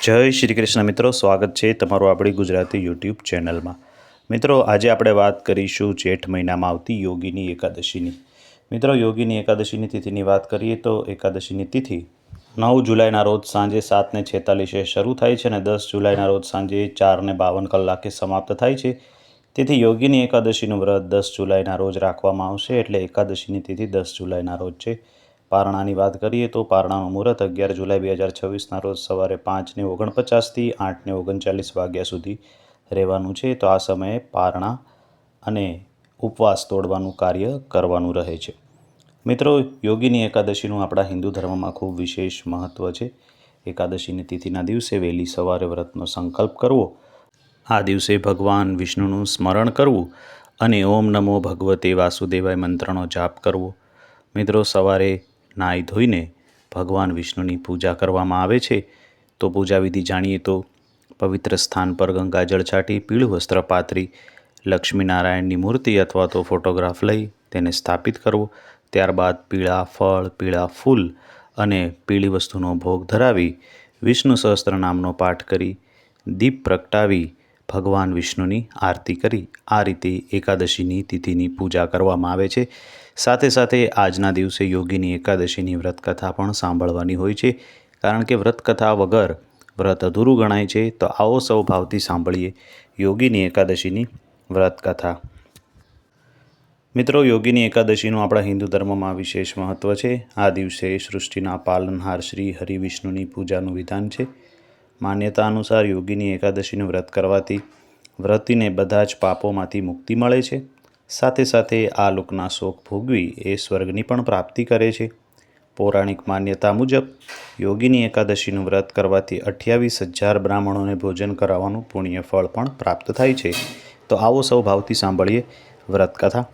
જય શ્રી કૃષ્ણ મિત્રો, સ્વાગત છે તમારું આપણી ગુજરાતી યુટ્યુબ ચેનલમાં। મિત્રો, આજે આપણે વાત કરીશું જેઠ મહિનામાં આવતી યોગીની એકાદશીની। મિત્રો, યોગીની એકાદશીની તિથિની વાત કરીએ તો એકાદશીની તિથિ 9 જુલાઈના રોજ સાંજે 7:46 શરૂ થાય છે અને 10 જુલાઈના રોજ સાંજે 4:52 સમાપ્ત થાય છે। તેથી યોગીની એકાદશીનું વ્રત 10 જુલાઈના રોજ રાખવામાં આવશે, એટલે એકાદશીની તિથિ 10 જુલાઈના રોજ છે। પારણાની વાત કરીએ તો પારણાનું મુહૂર્ત 11 જુલાઈ 2026ના રોજ સવારે 5:49 થી 8:39 વાગ્યા સુધી રહેવાનું છે। તો આ સમયે પારણા અને ઉપવાસ તોડવાનું કાર્ય કરવાનું રહે છે। મિત્રો, યોગીની એકાદશીનું આપણા હિન્દુ ધર્મમાં ખૂબ વિશેષ મહત્ત્વ છે। એકાદશીની તિથિના દિવસે વહેલી સવારે વ્રતનો સંકલ્પ કરવો, આ દિવસે ભગવાન વિષ્ણુનું સ્મરણ કરવું અને ઓમ નમો ભગવતે વાસુદેવાય મંત્રનો જાપ કરવો। મિત્રો, સવારે નાહી ધોઈને ભગવાન વિષ્ણુની પૂજા કરવામાં આવે છે। તો પૂજા વિધિ જાણીએ તો પવિત્ર સ્થાન પર ગંગાજળ છાંટી પીળું વસ્ત્ર પાથરી લક્ષ્મીનારાયણની મૂર્તિ અથવા તો ફોટોગ્રાફ લઈ તેને સ્થાપિત કરવો। ત્યારબાદ પીળા ફળ, પીળા ફૂલ અને પીળી વસ્તુનો ભોગ ધરાવી વિષ્ણુ સહસ્ત્ર નામનો પાઠ કરી દીપ પ્રગટાવી ભગવાન વિષ્ણુની આરતી કરી આ રીતે એકાદશીની તિથિની પૂજા કરવામાં આવે છે। સાથે સાથે આજના દિવસે યોગીની એકાદશીની વ્રતકથા પણ સાંભળવાની હોય છે, કારણ કે વ્રતકથા વગર વ્રત અધૂરું ગણાય છે। તો આવો સૌ ભાવથી સાંભળીએ યોગીની એકાદશીની વ્રતકથા। મિત્રો, યોગીની એકાદશીનું આપણા હિન્દુ ધર્મમાં વિશેષ મહત્ત્વ છે। આ દિવસે સૃષ્ટિના પાલનહાર શ્રી હરિ વિષ્ણુની પૂજાનું વિધાન છે। માન્યતા અનુસાર યોગીની એકાદશીનું વ્રત કરવાથી વ્રતીને બધા જ પાપોમાંથી મુક્તિ મળે છે। સાથે સાથે આ લોકના શોક ભોગવી એ સ્વર્ગની પણ પ્રાપ્તિ કરે છે। પૌરાણિક માન્યતા મુજબ યોગીની એકાદશીનું વ્રત કરવાથી 28,000 બ્રાહ્મણોને ભોજન કરાવવાનું પુણ્ય ફળ પણ પ્રાપ્ત થાય છે। તો આવો સૌ ભાવથી સાંભળીએ વ્રતકથા।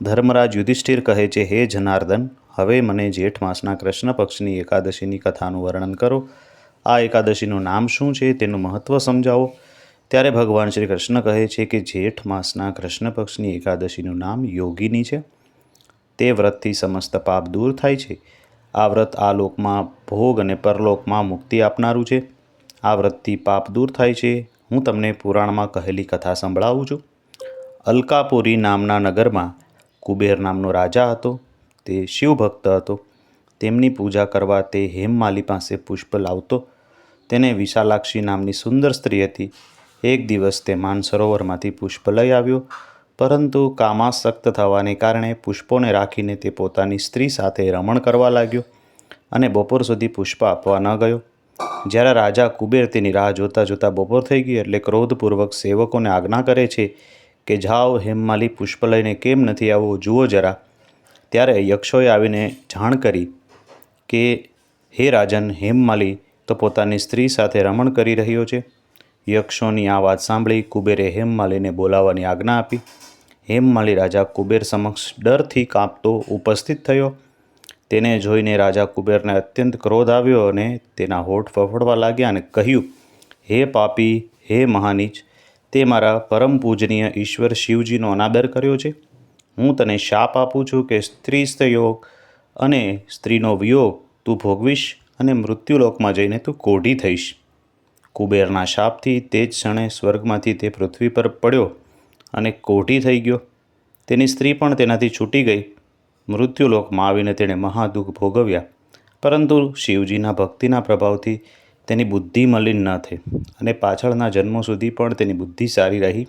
ધર્મરાજ યુધિષ્ઠિર કહે છે, હે જનાર્દન, હવે મને જેઠ માસના કૃષ્ણ પક્ષની એકાદશીની કથાનું વર્ણન કરો। આ એકાદશીનું નામ શું છે, તેનું મહત્ત્વ સમજાવો। ત્યારે ભગવાન શ્રી કૃષ્ણ કહે છે કે જેઠ માસના કૃષ્ણ પક્ષની એકાદશીનું નામ યોગીની છે। તે વ્રતથી સમસ્ત પાપ દૂર થાય છે। આ વ્રત આ લોકમાં ભોગ અને પરલોકમાં મુક્તિ આપનારું છે। આ વ્રતથી પાપ દૂર થાય છે। હું તમને પુરાણમાં કહેલી કથા સંભળાવું છું। અલકાપુરી નામના નગરમાં કુબેર નામનો રાજા હતો। તે શિવભક્ત હતો। તેમની પૂજા કરવા તે હેમમાલી પાસે પુષ્પ લાવતો। તેને વિશાલાક્ષી નામની સુંદર સ્ત્રી હતી। એક દિવસ તે માનસરોવરમાંથી પુષ્પ લઈ આવ્યો, પરંતુ કામાસક્ત થવાને કારણે પુષ્પોને રાખીને તે પોતાની સ્ત્રી સાથે રમણ કરવા લાગ્યો અને બપોર સુધી પુષ્પ આપવા ન ગયો। જ્યારે રાજા કુબેર તેની રાહ જોતા જોતા બપોર થઈ ગઈ એટલે ક્રોધપૂર્વક સેવકોને આજ્ઞા કરે છે કે જાઓ, હેમમાલી પુષ્પ લઈને કેમ નથી આવવો, જુઓ જરા। ત્યારે યક્ષોએ આવીને જાણ કરી કે હે રાજન, હેમમાલી તો પોતાની સ્ત્રી સાથે રમણ કરી રહ્યો છે। યક્ષોની આ વાત સાંભળી કુબેરે હેમમાલીને બોલાવવાની આજ્ઞા આપી। હેમમાલી રાજા કુબેર સમક્ષ ડરથી કાંપતો ઉપસ્થિત થયો। તેને જોઈને રાજા કુબેરને અત્યંત ક્રોધ આવ્યો અને તેના હોઠ ફફડવા લાગ્યા અને કહ્યું, હે પાપી, હે મહાનીચ, તે મારા પરમ પૂજનીય ઈશ્વર શિવજીનો અનાદર કર્યો છે। હું તને શાપ આપું છું કે સ્ત્રી સંયોગ અને સ્ત્રીનો વિયોગ તું ભોગવીશ અને મૃત્યુલોકમાં જઈને તું કોઢી થઈશ। કુબેરના શાપથી તે જ ક્ષણે સ્વર્ગમાંથી તે પૃથ્વી પર પડ્યો અને કોઢી થઈ ગયો। તેની સ્ત્રી પણ તેનાથી છૂટી ગઈ। મૃત્યુલોકમાં આવીને તેણે મહાદુઃખ ભોગવ્યા, પરંતુ શિવજીના ભક્તિના પ્રભાવથી તેની બુદ્ધિ મલિન ન થઈ અને પાછળના જન્મો સુધી પણ તેની બુદ્ધિ સારી રહી।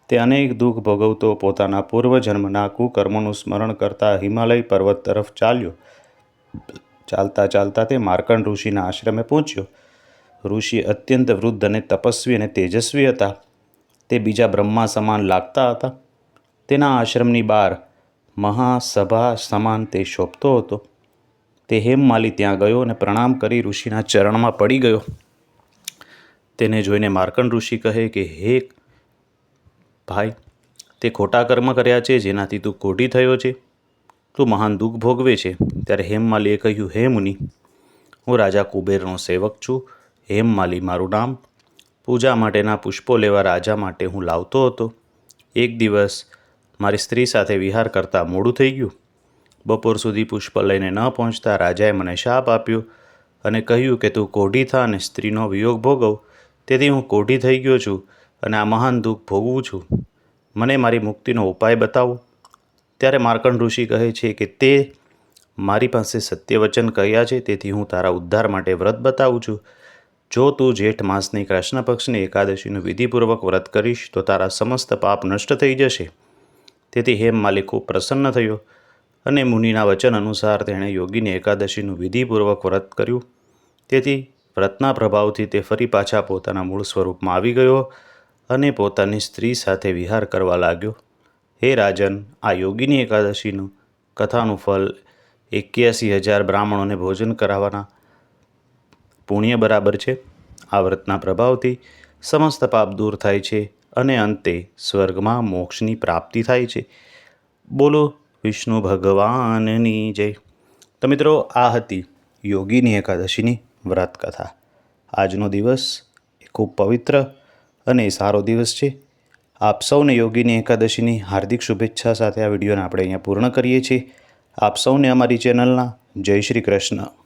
તે અનેક દુઃખ ભોગવતો પોતાના પૂર્વજન્મના કુકર્મોનું સ્મરણ કરતા હિમાલય પર્વત તરફ ચાલ્યો। ચાલતા ચાલતા તે માર્કંડ ઋષિના આશ્રમે પહોંચ્યો। ઋષિ અત્યંત વૃદ્ધ અને તપસ્વી અને તેજસ્વી હતા। તે બીજા બ્રહ્મા સમાન લાગતા હતા। તેના આશ્રમની બહાર મહાસભા સમાન તે શોભતો હતો। તે હેમમાલી ત્યાં ગયો અને પ્રણામ કરી ઋષિના ચરણમાં પડી ગયો। તેને જોઈને માર્કંડ ઋષિ કહે કે હે ભાઈ, તે ખોટા કર્મ કર્યા છે જેનાથી તું કોઢી થયો છે। તું મહાન દુઃખ ભોગવે છે। ત્યારે હેમમાલીએ કહ્યું, હે મુનિ, હું રાજા કુબેરનો સેવક છું। હેમમાલી મારું નામ। પૂજા માટેના પુષ્પો લેવા રાજા માટે હું લાવતો હતો। એક દિવસ મારી સ્ત્રી સાથે વિહાર કરતાં મોડું થઈ ગયું। બપોર સુધી પુષ્પ લઈને ન પહોંચતા રાજાએ મને શાપ આપ્યો। અને કહ્યું કે તું કોઢી થા અને સ્ત્રીનો વિયોગ ભોગવ. તેથી હું કોઢી થઈ ગયો છું અને આ મહાન દુઃખ ભોગવું છું. મને મારી મુક્તિનો ઉપાય બતાવો. ત્યારે માર્કંડ ઋષિ કહે છે કે તે મારી પાસે સત્યવચન કહ્યા છે, તેથી હું તારા ઉદ્ધાર માટે વ્રત બતાવું છું. જો તું જેઠ માસની કૃષ્ણ પક્ષની એકાદશીનું વિધિપૂર્વક વ્રત કરીશ તો તારા સમસ્ત પાપ નષ્ટ થઈ જશે. તેથી હેમમાલી ખૂબ પ્રસન્ન થયો અને મુનિના વચન અનુસાર તેણે યોગીની એકાદશીનું વિધિપૂર્વક વ્રત કર્યું. તેથી વ્રતના પ્રભાવથી તે ફરી પાછા પોતાના મૂળ સ્વરૂપમાં આવી ગયો અને પોતાની સ્ત્રી સાથે વિહાર કરવા લાગ્યો. હે રાજન, આ યોગીની એકાદશીનું કથાનું ફલ 81,000 બ્રાહ્મણોને ભોજન કરાવવાના પુણ્ય બરાબર છે. આ વ્રતના પ્રભાવથી સમસ્ત પાપ દૂર થાય છે અને અંતે સ્વર્ગમાં મોક્ષની પ્રાપ્તિ થાય છે. બોલો વિષ્ણુ ભગવાનની જય. તો મિત્રો, આ હતી યોગીની એકાદશીની વ્રત કથા. આજનો દિવસ એ ખૂબ પવિત્ર અને સારો દિવસ છે. આપ સૌને યોગીની એકાદશીની હાર્દિક શુભેચ્છા સાથે આ વિડીયોને આપણે અહીંયા પૂર્ણ કરીએ છીએ. આપ સૌને અમારી ચેનલના જય શ્રી કૃષ્ણ.